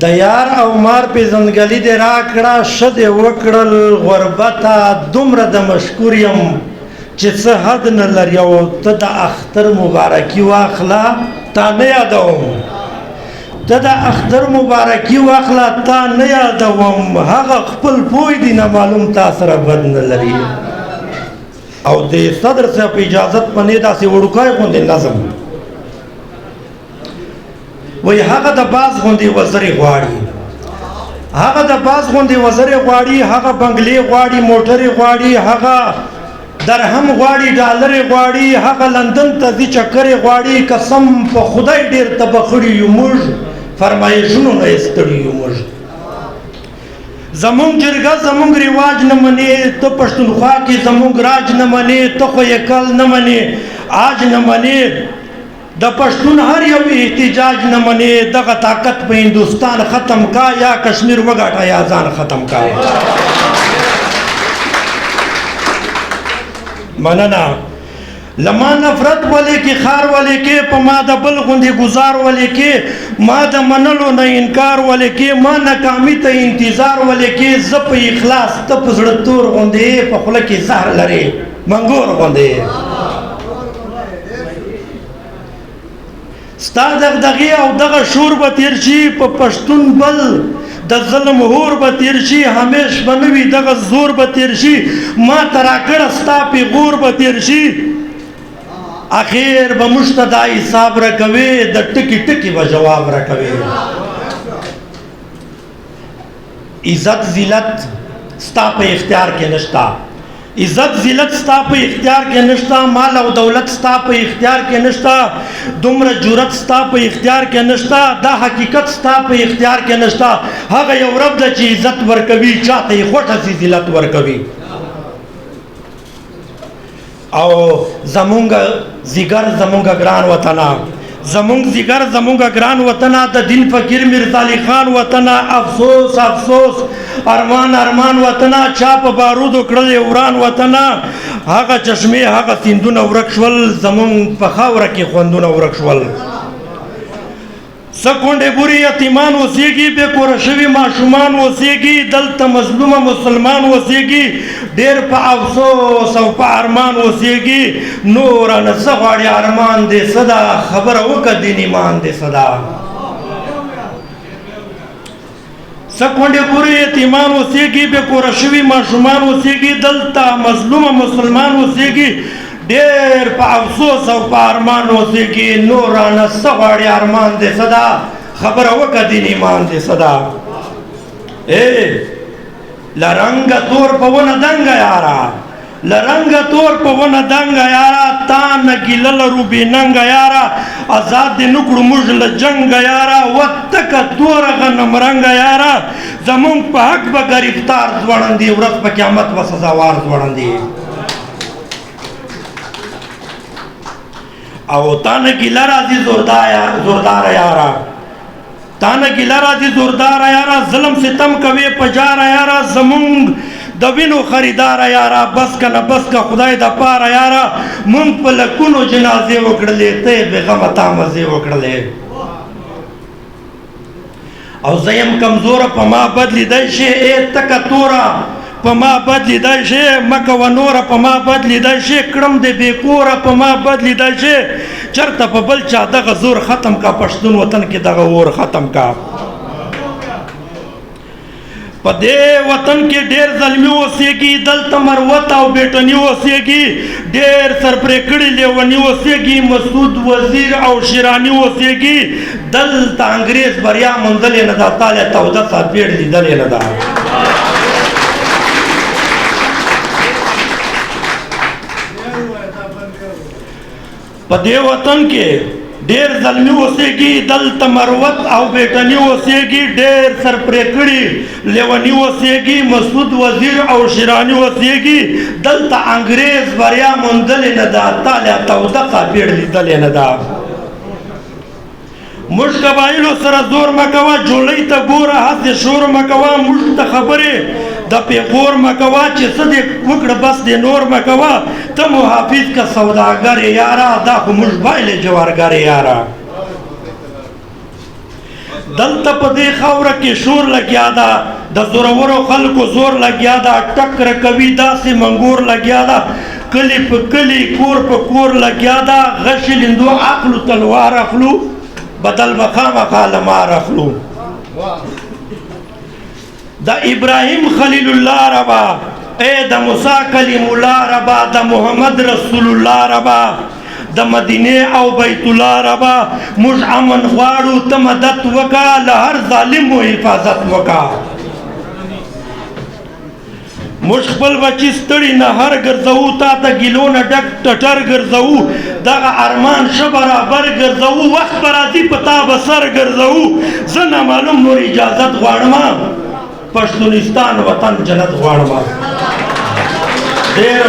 د یار او مار پیژندګلي دې راکړه ښه دې وکړل غربته دومره د مشکور یم چې څه حد نه لري او ته د اختر مبارکي واخله تا نه یادوم ته د اختر مبارکي واخله تا نه یادوم هغه خپل پوی دي نه معلوم تا سره بد نه لري او د صدر صاحب په اجازت باندې داسې وړوکی غوندې نظم وی هغه د باز غوندې وزرې غواړي هغه د باز غوندې وزرې غواړي هغه بنګلې غواړي موټرې غواړي هغه درهم غواړي ډالرې غواړي هغه لندن ته ځي چکرې غواړي قسم په خدای ډېر تبخړي یو موږ فرمایشونو نه یې ستړي یو موږ زمونږ جرګه زمونږ رواج نه منې ته پښتونخوا کې زمونږ راج نه منې ته خو یې کل نه منې آج نه منې د پښتون هر یو احتجاج نه منې دغه طاقت په هندوستان ختم کا یا کشمیر وګاټه یا ځان ختم کا مننه لما نفرت ولې کې خار ولې کې په ما د بل غوندې گزار ولې کې ما د منلو نه انکار ولې کې ما ناکامي ته انتظار ولې کې زه په اخلاص ته په زړه تور غوندې په خوله کې زهر لرې منګور غوندې ستا دغدغې او دغه شور به تیر شي په پښتون بل د ظلم هور به تیر شي همیش به نه وي دغه زور به تیر شي ما ته راکړه ستا پیغور به تیر شي اخیر به موږ ته دا حساب راکوې د ټکي ټکي به جواب راکوې عزت ذلت ستا په اختیار کې نشته عزت ذلت ستا په اختیار کې نشته مال او دولت ستا په اختیار کې نشته دومره جرأت ستا په اختیار کې نشته دا حقیقت ستا په اختیار کې نشته هغه یو رب ده چې عزت ورکوي چاته یې خوښه سي ذلت ورکوي او زمونږ زیګر زمونږ ګران وطنه زمونږ زیګر زمونږ ګران وطنه د دین فقیر میرزا علي خان وطنه افسوس افسوس ارمان ارمان وطنه چا په بارودو کړلې وران وطنه هغه چشمې هغه سیندونه ورک شول زمونږ په خاوره کې خوندونه ورک شول سکونډې پورې یتیمان اوسېږي بې کوره شوي ماشومان اوسېږي دلته مظلومه مسلمان اوسېږي ډېر په افسوس او په ارمان اوسېږي نوره نه څه غواړي ارمان دې څه ده خبره وکړه دین ایمان دې څه ده سکونډې پورې یتیمان اوسېږي بې کوره شوي ماشومان اوسېږي دلته مظلومه مسلمان اوسېږي ډېر په افسوس او په ارمان اوسېږي نوره نه څه غواړي ارمان دې څه ده خبره وکړه دین ایمان دې څه ده لرنګه تور په ونه دنګه یاره لرنګه تور په ونه دنګه یاره تا نه ګیله لرو بې ننګه یاره ازاد دې نه کړو موږ له جنګه یاره وتکه توره غنم رنګه یاره زمونږ په حق به ګرفتار ځوړندي ورځ په قیامت به سزاوار ځوړندي او تا نه ګیله راځي زورداره یاره تا نه ګیله راځي زورداره یاره ظلم ستم کوي په جاره یاره زمونږ د وینو خریداره یاره بس که نه بس که خدای د پاره یاره مونږ په لکونو جنازې وکړلې ته یې بېغمه تا مزې وکړلې او زه یم کمزوره په ما بدلېدی شي تکه توره په ما بدلېدی شي مه کوه نوره په ما بدلېدی شي کړم دې بې کوره په ما بدلېدی شي چېرته په بل چا دغه زور ختم کا پښتون وطن کې دغه اور ختم کا په دې وطن کې ډېر ظلمي اوسېږي دلته مروت او بیټني اوسېږي ډېر سرپرې کړي لیوني اوسېږي مسعود وزیر او شیراني اوسېږي دلته انګریز بریا موندلې نه ده تاله توده سرپېړ لیدلې نه ده په دې وطن کې ډېر ظلمي اوسېږي دلته مروت او بیټني اوسېږي ډېر سرپرې کړي لیوني اوسېږي مسعود وزیر او شیراني اوسېږي دلته انګریز بریا موندلې نه ده تاله توده سرپېړ لیدلې نه ده موږ قبایلو سره زور مه کوه جولۍ ته ګوره هسې شور مه کوه موږ ته خبرې د پیغور مه کوه چې څه دې وکړه بس دې نور مه کوه ته محافظ که سوداګر یاره دا خو موږ بایلې جوارګر یاره دلته په دې خاوره کې شور لګیا ده د زورورو خلکو زور لګیا ده ټکر کوي داسې منګور لګیا ده کلی په کلی کور په کور لګیا ده غش لیندو عقلو تلوار اخلو بدل به خامخا له مار اخلو د ابراهیم خلیل الله ربا اے د موسی کلیم الله ربا د محمد رسول الله ربا د مدینه او بیت الله ربا موږ امن غواړو ته مدد وکا له هر ظالم و حفاظت وکا موږ خپل بچي ستړي نه هر ګرځوو تا ته ګیلو نه ډک ټټر ګرځوو دغه ارمان ښه برابر ګرځوو وخت به راځي په تا به سر ګرځوو زه نامعلوم نور اجازت غواړم پښتونستان وطن جنت غواړم ډېره